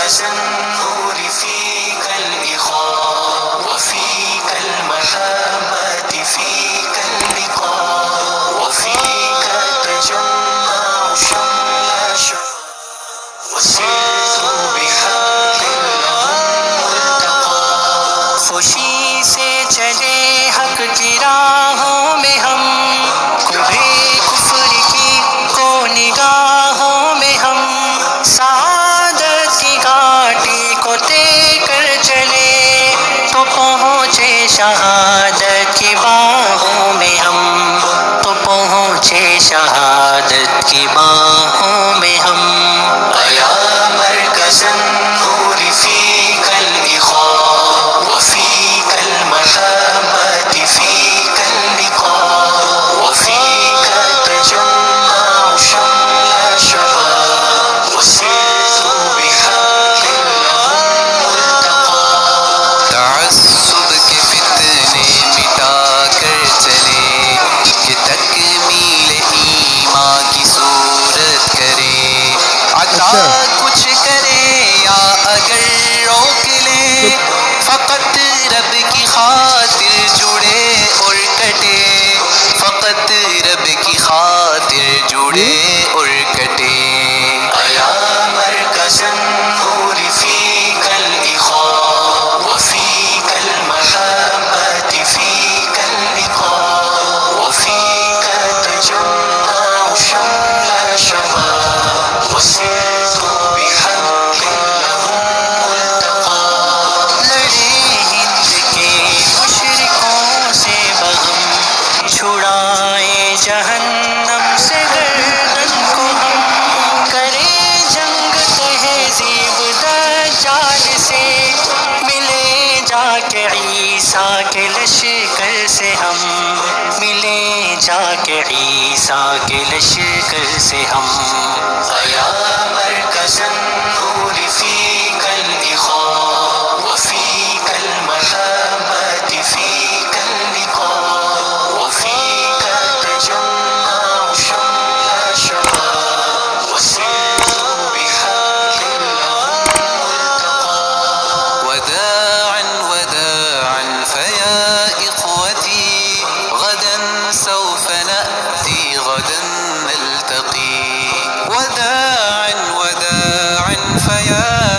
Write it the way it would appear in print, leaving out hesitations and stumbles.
مركز النور فيك الإخاء وفيك المحبة فيك اللقاء وفيك تجمع شمل شمل وسرت بحق لهم ملتقى خوشی سے چلے حق کی راہوں میں ہم کبھی کفر کی کو نگاہوں میں ہم سعادت کی گھاٹی کو طے کر چلے تو پہنچے شہادت کی باہوں میں ہم تو پہنچے شہادت کی باہوں میں ہم یا مرکز النور فیک الإخاء وفیک المحبة فیک اللقاء وفیک تجمع شمل شباب وسرت بحق لهم ملتقى تعصب کے فتنے مٹا کر چلے کہ تکمیل ایمان کی صورت کرے عطا کچھ کرے یا اگر روک لے فقط رب کی خاطر جڑے اور کٹے فقط رب کی خاطر جڑے اور کٹے یا مرکز النور فیک الإخاء وفیک المحبة فیک اللقاء وفیک تجمع شمل شباب وسرت بحق لهم ملتقى لڑے ہند کے مشرکوں سے بغم چھڑائے جہنم سے گردن کو ہم کرے جنگ تہذیب دجال سے ملے جا کے عیسیٰ کے لشکر سے ہم ملے جا کے عیسیٰ کے لشکر سے ہم یا مرکز